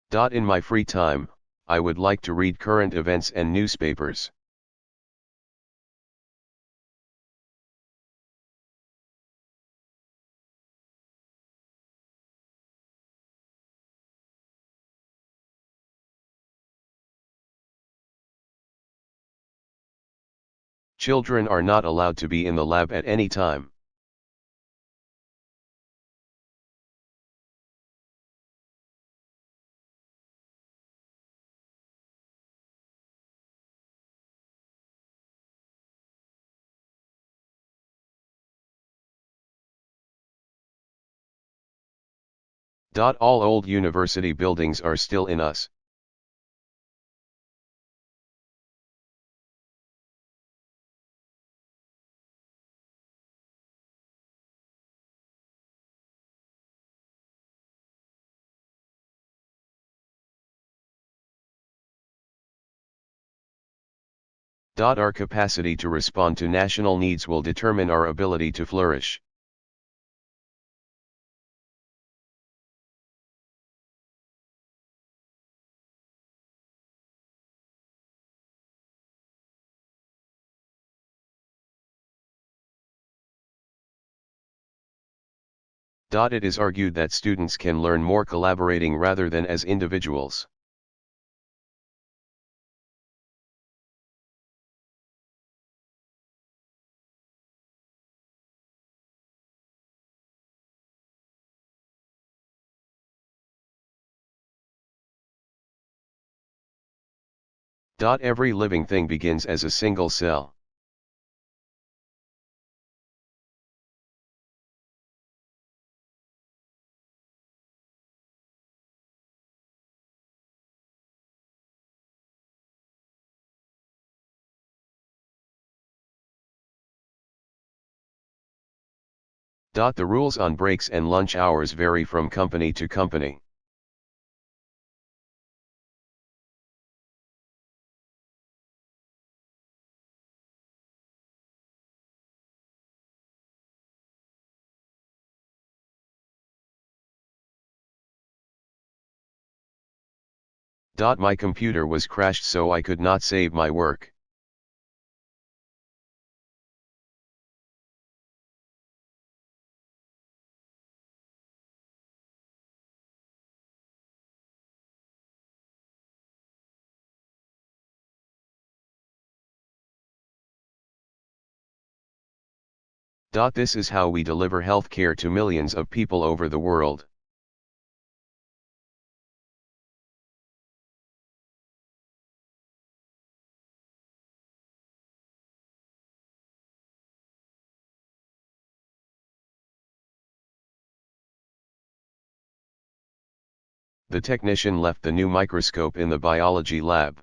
In my free time, I would like to read current events and newspapers. Children are not allowed to be in the lab at any time. All old university buildings are still in us. Our capacity to respond to national needs will determine our ability to flourish. It is argued that students can learn more collaborating rather than as individuals. Every living thing begins as a single cell. The rules on breaks and lunch hours vary from company to company. My computer was crashed, so I could not save my work. This is how we deliver healthcare to millions of people over the world. The technician left the new microscope in the biology lab.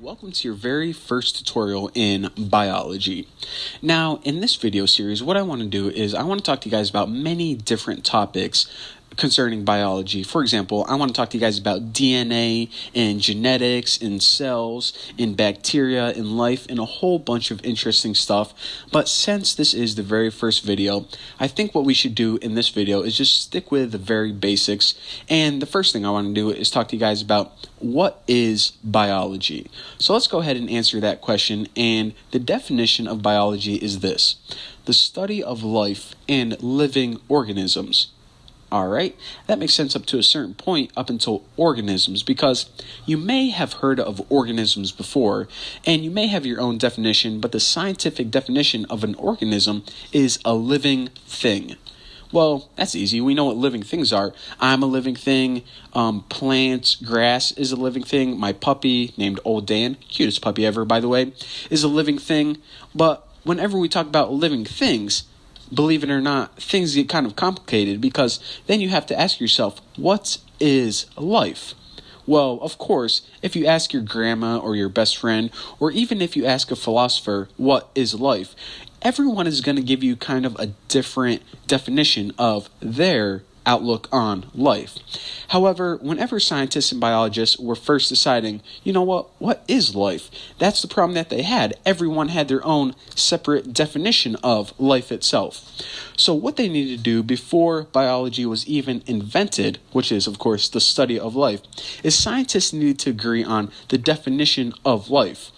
Welcome to your very first tutorial in biology. Now, in this video series, what I want to do is I want to talk to you guys about many different topics concerning biology. For example, I want to talk to you guys about DNA and genetics and cells and bacteria and life and a whole bunch of interesting stuff. But since this is the very first video, I think what we should do in this video is just stick with the very basics. And the first thing I want to do is talk to you guys about what is biology. So let's go ahead and answer that question. And the definition of biology is this: the study of life and living organisms. All right, that makes sense up to a certain point, up until organisms, because you may have heard of organisms before, and you may have your own definition, but the scientific definition of an organism is a living thing. Well, that's easy. We know what living things are. I'm a living thing. Plants, grass is a living thing. My puppy, named Old Dan, cutest puppy ever, by the way, is a living thing. But whenever we talk about living things, believe it or not, things get kind of complicated, because then you have to ask yourself, what is life? Well, of course, if you ask your grandma or your best friend, or even if you ask a philosopher, what is life? Everyone is going to give you kind of a different definition of their outlook on life. However, whenever scientists and biologists were first deciding, what is life? That's the problem that they had. Everyone had their own separate definition of life itself. So what they needed to do before biology was even invented, which is, of course, the study of life, is scientists needed to agree on the definition of life.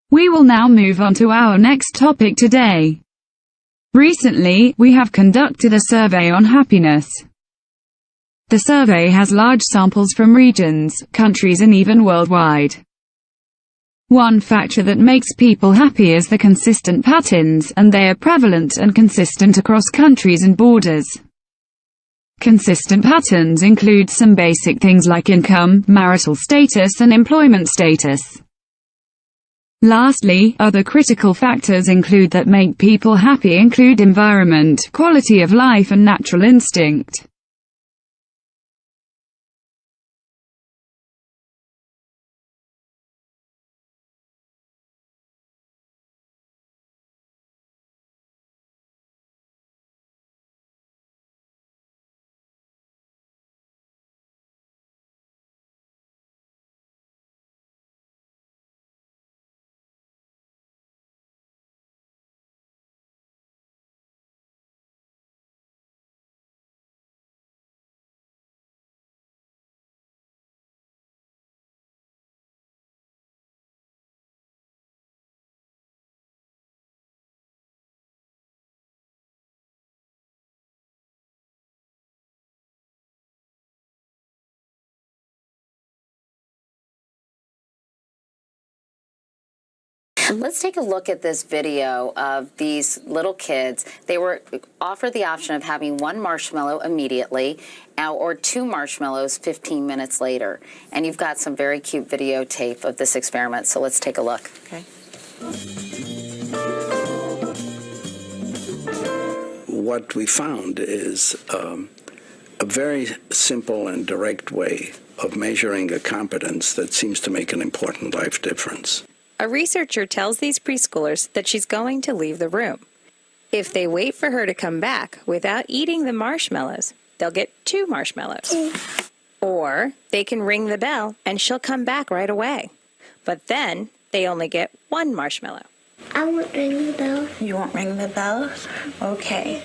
We will now move on to our next topic today. Recently, we have conducted a survey on happiness. The survey has large samples from regions, countries and even worldwide. One factor that makes people happy is the consistent patterns, and they are prevalent and consistent across countries and borders. Consistent patterns include some basic things like income, marital status and employment status. Lastly, other critical factors include that make people happy include environment, quality of life and natural instinct. Let's take a look at this video of these little kids. They were offered the option of having one marshmallow immediately or 2 marshmallows 15 minutes later. And you've got some very cute videotape of this experiment, so let's take a look. Okay. What we found is a very simple and direct way of measuring a competence that seems to make an important life difference. A researcher tells these preschoolers that she's going to leave the room. If they wait for her to come back without eating the marshmallows, they'll get 2 marshmallows. Or they can ring the bell and she'll come back right away. But then they only get 1 marshmallow. I won't ring the bell. You won't ring the bell? Okay.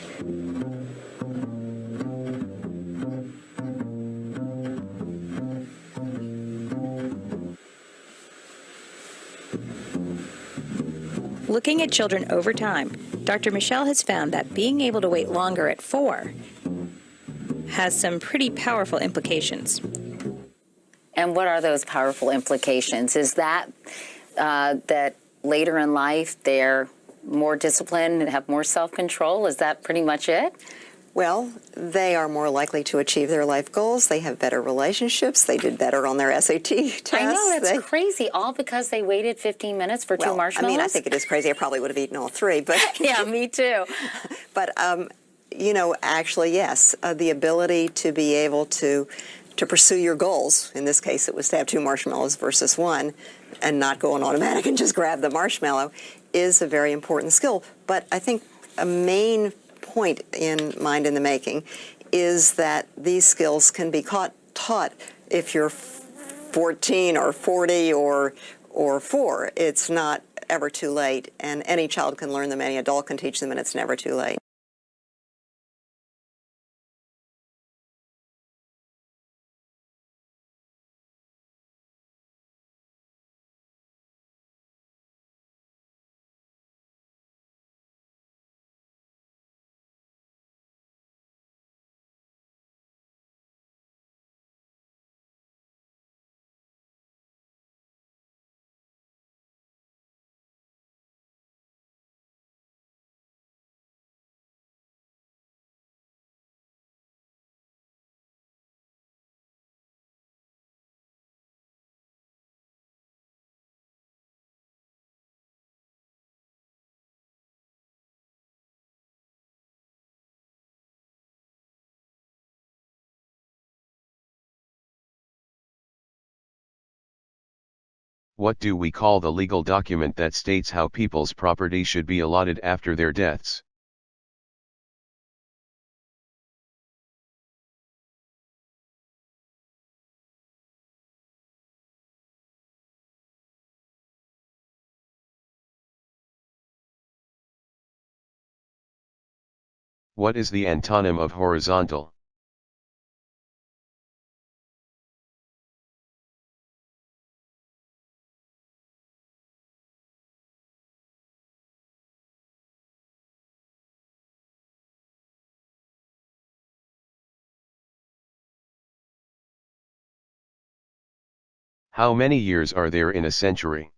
Looking at children over time, Dr. Michelle has found that being able to wait longer at 4 has some pretty powerful implications. And what are those powerful implications? Is that that later in life they're more disciplined and have more self-control? Is that pretty much it? Well, they are more likely to achieve their life goals. They have better relationships. They did better on their SAT tests. I know, that's crazy. All because they waited 15 minutes for 2 marshmallows? I mean, I think it is crazy. I probably would have eaten all 3. But yeah, me too. But, you know, actually, yes, the ability to be able to pursue your goals, in this case it was to have 2 marshmallows versus 1, and not go on automatic and just grab the marshmallow, is a very important skill. But I think a main point in Mind in the Making is that these skills can be taught if you're 14 or 40 or 4. It's not ever too late, and any child can learn them, any adult can teach them, and it's never too late. What do we call the legal document that states how people's property should be allotted after their deaths? What is the antonym of horizontal? How many years are there in a century?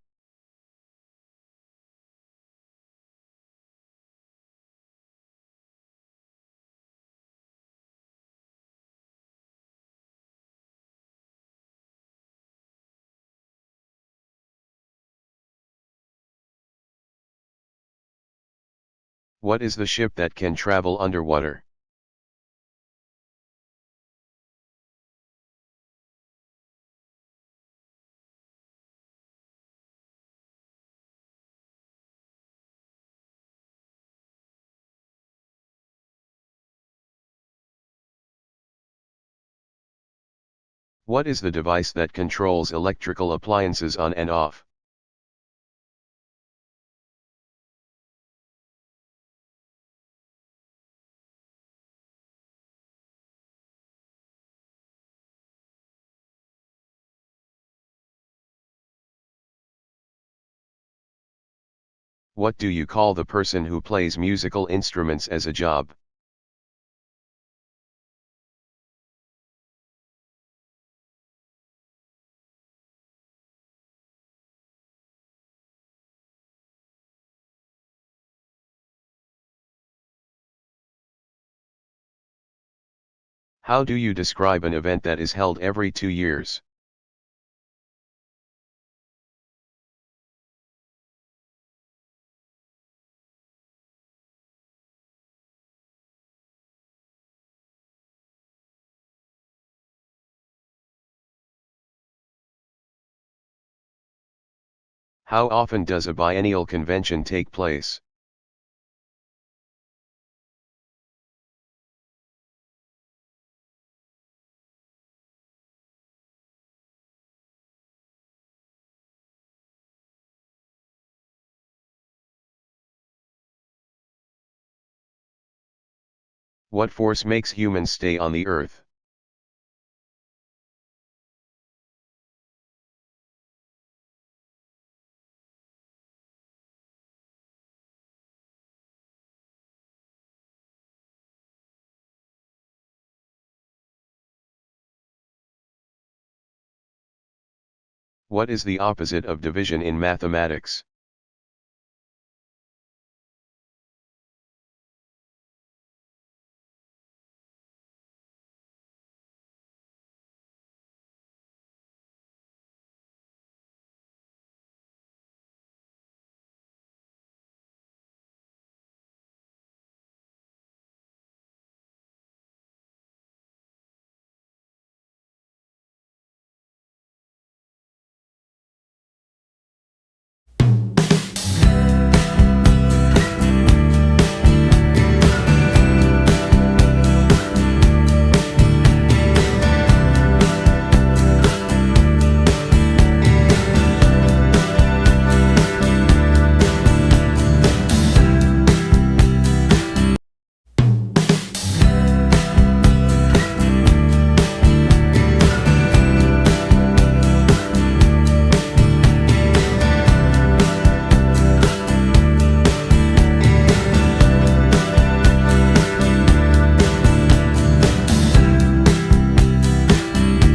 What is the ship that can travel underwater? What is the device that controls electrical appliances on and off? What do you call the person who plays musical instruments as a job? How do you describe an event that is held every 2 years? How often does a biennial convention take place? What force makes humans stay on the earth? What is the opposite of division in mathematics?